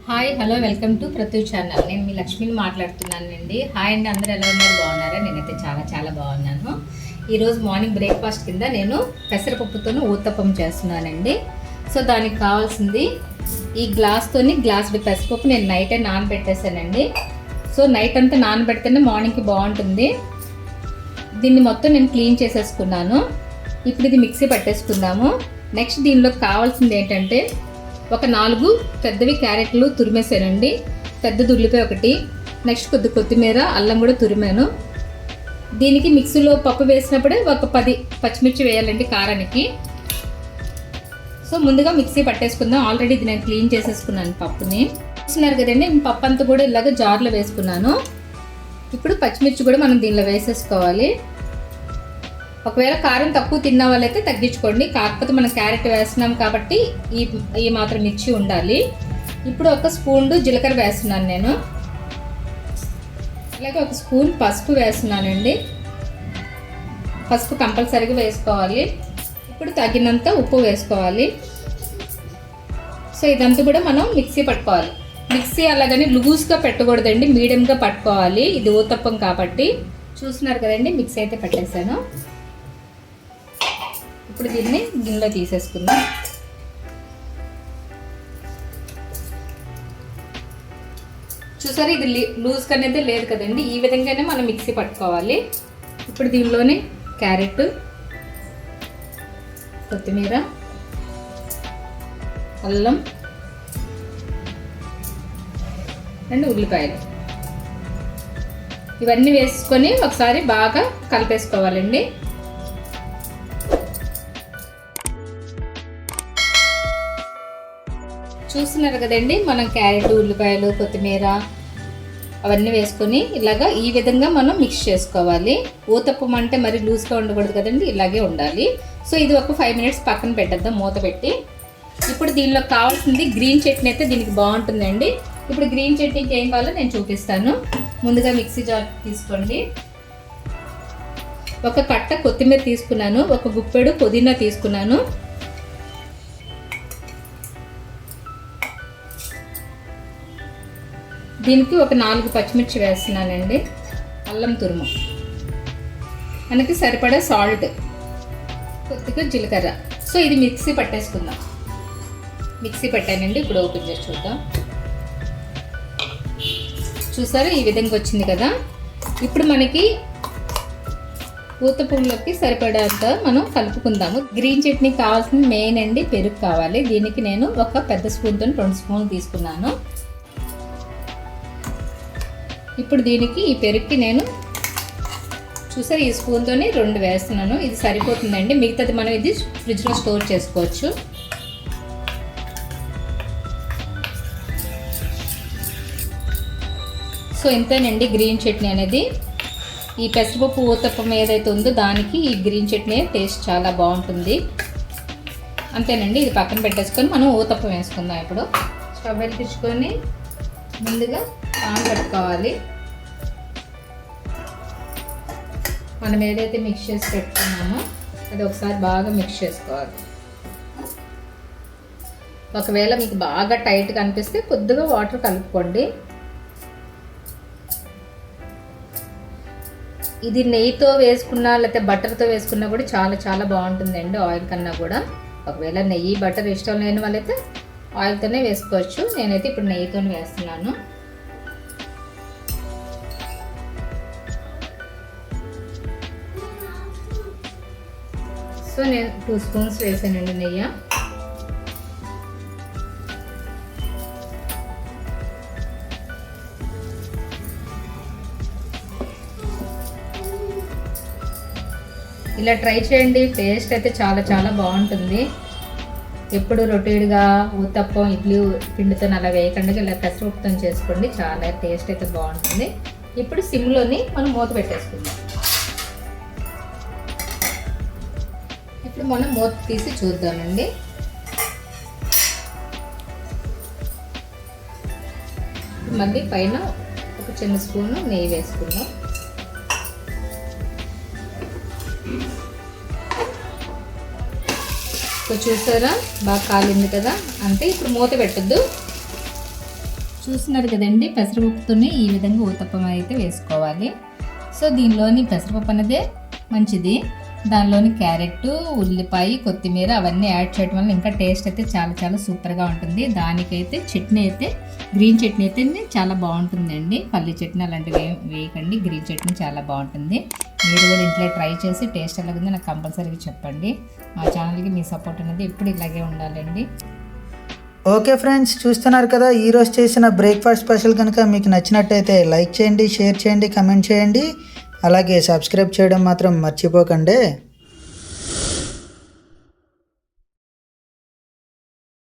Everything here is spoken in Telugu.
హాయ్ హలో వెల్కమ్ టు ప్రతు ఛానల్. నేను మీ లక్ష్మిని మాట్లాడుతున్నానండి. హాయ్ అండి, అందరూ ఎలా ఉన్నారు? బాగున్నారా? నేనైతే చాలా చాలా బాగున్నాను. ఈరోజు మార్నింగ్ బ్రేక్ఫాస్ట్ కింద నేను పెసరపప్పుతో ఊతప్పం చేస్తున్నానండి. సో దానికి కావాల్సింది ఈ గ్లాసుడు పెసరపప్పు నేను నైటే నానబెట్టేసానండి. సో నైట్ అంతా నానబెడితేనే మార్నింగ్కి బాగుంటుంది. దీన్ని మొత్తం నేను క్లీన్ చేసేసుకున్నాను. ఇప్పుడు ఇది మిక్సీ పట్టేసుకుందాము. నెక్స్ట్ దీనిలో కావాల్సింది ఏంటంటే ఒక 4 పెద్దవి క్యారెట్లు తురిమేసానండి. పెద్దది ఉల్లిపాయ ఒకటి, నెక్స్ట్ కొద్ది కొత్తిమీర, అల్లం కూడా తురిమాను. దీనికి మిక్సీలో పప్పు వేసినప్పుడే ఒక 10 పచ్చిమిర్చి వేయాలండి కారానికి. సో ముందుగా మిక్సీ పట్టేసుకుందాం. ఆల్రెడీ ఇది నేను క్లీన్ చేసేసుకున్నాను పప్పుని. చూస్తున్నారు కదండి, పప్పు అంతా కూడా ఇలాగ జార్లో వేసుకున్నాను. ఇప్పుడు పచ్చిమిర్చి కూడా మనం దీనిలో వేసేసుకోవాలి. ఒకవేళ కారం తక్కువ తిన్న వాళ్ళైతే తగ్గించుకోండి. కాకపోతే మనం క్యారెట్ వేస్తున్నాం కాబట్టి ఈ మాత్రం మిర్చి ఉండాలి. ఇప్పుడు ఒక స్పూన్ జీలకర్ర వేస్తున్నాను నేను. అలాగే ఒక స్పూన్ పసుపు వేస్తున్నానండి. పసుపు కంపల్సరీగా వేసుకోవాలి. ఇప్పుడు తగినంత ఉప్పు వేసుకోవాలి. సో ఇదంతా కూడా మనం మిక్సీ పట్టుకోవాలి. మిక్సీ అలాగని లూజ్గా పెట్టకూడదండి, మీడియంగా పట్టుకోవాలి. ఇది ఊతప్పం కాబట్టి. చూస్తున్నారు కదండి, మిక్సీ అయితే పెట్టేశాను. ఇప్పుడు దీన్ని గిన్నెలో తీసేసుకుందాం. చూసారా, ఇది లూజ్గా అనేది లేదు కదండి. ఈ విధంగానే మనం మిక్సీ పట్టుకోవాలి. ఇప్పుడు దీనిలోనే క్యారెట్, కొత్తిమీర, అల్లం అండ్ ఉల్లిపాయలు ఇవన్నీ వేసుకొని ఒకసారి బాగా కలిపేసుకోవాలండి. చూస్తున్నారు కదండి, మనం క్యారెట్, ఉల్లిపాయలు, కొత్తిమీర అవన్నీ వేసుకొని ఇలాగా ఈ విధంగా మనం మిక్స్ చేసుకోవాలి. ఊతప్పం అంటే మరి లూజ్గా ఉండకూడదు కదండి, ఇలాగే ఉండాలి. సో ఇది ఒక 5 మినిట్స్ పక్కన పెట్టేద్దాం మూత పెట్టి. ఇప్పుడు దీనిలో కావాల్సింది గ్రీన్ చట్నీ అయితే దీనికి బాగుంటుందండి. ఇప్పుడు గ్రీన్ చట్నీకి ఏం కావాలో నేను చూపిస్తాను. ముందుగా మిక్సీ జార్ తీసుకోండి. ఒక కట్ట కొత్తిమీర తీసుకున్నాను, ఒక గుప్పెడు పుదీనా తీసుకున్నాను, దీనికి ఒక 4 పచ్చిమిర్చి వేస్తున్నానండి, అల్లం తురుము, మనకి సరిపడా సాల్ట్, కొద్దిగా జీలకర్ర. సో ఇది మిక్సీ పట్టేసుకుందాం. మిక్సీ పెట్టానండి. ఇప్పుడు ఓపెన్ చేసి చూద్దాం. చూసారా, ఈ విధంగా వచ్చింది కదా. ఇప్పుడు మనకి ఊతప్పంలోకి సరిపడంత మనం కలుపుకుందాము. గ్రీన్ చట్నీ కావాల్సింది మెయిన్ అండి, పెరుగు కావాలి. దీనికి నేను ఒక పెద్ద స్పూన్తో 2 స్పూన్లు తీసుకున్నాను. ఇప్పుడు దీనికి ఈ పెరుగుకి నేను చూసారు ఈ స్పూన్తోనే 2 వేస్తున్నాను. ఇది సరిపోతుందండి. మిగతాది మనం ఇది ఫ్రిడ్జ్లో స్టోర్ చేసుకోవచ్చు. సో ఇంతేనండి గ్రీన్ చట్నీ అనేది. ఈ పెసరపప్పు ఊతప్పం ఏదైతే ఉందో దానికి ఈ గ్రీన్ చట్నీ టేస్ట్ చాలా బాగుంటుంది. అంతేనండి. ఇది పక్కన పెట్టేసుకొని మనం ఊతప్పం వేసుకుందాం. ఇప్పుడు స్టవ్ వెలిగించుకొని ముందుగా పాన్ పెట్టుకోవాలి. మనం ఏదైతే మిక్స్ చేసి పెట్టుకున్నామో అది ఒకసారి బాగా మిక్స్ చేసుకోవాలి. ఒకవేళ మీకు బాగా టైట్గా అనిపిస్తే కొద్దిగా వాటర్ కలుపుకోండి. ఇది నెయ్యితో వేసుకున్నా లేకపోతే బటర్తో వేసుకున్నా కూడా చాలా చాలా బాగుంటుందండి, ఆయిల్ కన్నా కూడా. ఒకవేళ నెయ్యి బటర్ ఇష్టం లేని వాళ్ళైతే ఆయిల్తోనే వేసుకోవచ్చు. నేనైతే ఇప్పుడు నెయ్యితో వేస్తున్నాను. సో నేను 2 స్పూన్స్ వేసానండి నెయ్యి. ఇలా ట్రై చేయండి, టేస్ట్ అయితే చాలా చాలా బాగుంటుంది. ఎప్పుడు రొటీన్గా ఊతప్పం ఇడ్లీ పిండితో అలా వేయకుండా ఇలా పెసరపప్పుతో చేసుకోండి, చాలా టేస్ట్ అయితే బాగుంటుంది. ఇప్పుడు సిమ్లోని మనం మూత పెట్టేసుకుందాం. ఇప్పుడు మనం మూత తీసి చూద్దామండి. మళ్ళీ పైన ఒక చిన్న స్పూన్ నెయ్యి వేసుకుందాం. చూసారా బాగా కాలింది కదా. అంటే ఇప్పుడు మూత పెట్టద్దు, చూస్తున్నారు కదండి, పెసరపప్పుతోనే ఈ విధంగా ఊతప్పం అయితే వేసుకోవాలి. సో దీనిలోని పెసరపప్పు అనేదే మంచిది. దానిలోని క్యారెట్, ఉల్లిపాయ, కొత్తిమీర అవన్నీ యాడ్ చేయడం వల్ల ఇంకా టేస్ట్ అయితే చాలా చాలా సూపర్గా ఉంటుంది. దానికైతే చట్నీ అయితే గ్రీన్ చట్నీ అయితే చాలా బాగుంటుందండి. పల్లి చట్నీ అలాంటివి వేయకండి, గ్రీన్ చట్నీ చాలా బాగుంటుంది. మీరు కూడా ఇంట్లో ట్రై చేసి టేస్ట్ ఎలాగుందో నాకు కంపల్సరీగా చెప్పండి. మా ఛానల్కి మీ సపోర్ట్ అనేది ఎప్పుడు ఇలాగే ఉండాలండి. ఓకే ఫ్రెండ్స్, చూస్తున్నారు కదా, ఈరోజు చేసిన బ్రేక్ఫాస్ట్ స్పెషల్ కనుక మీకు నచ్చినట్టయితే లైక్ చేయండి, షేర్ చేయండి, కమెంట్ చేయండి. అలాగే సబ్స్క్రైబ్ చేయడం మాత్రం మర్చిపోకండి.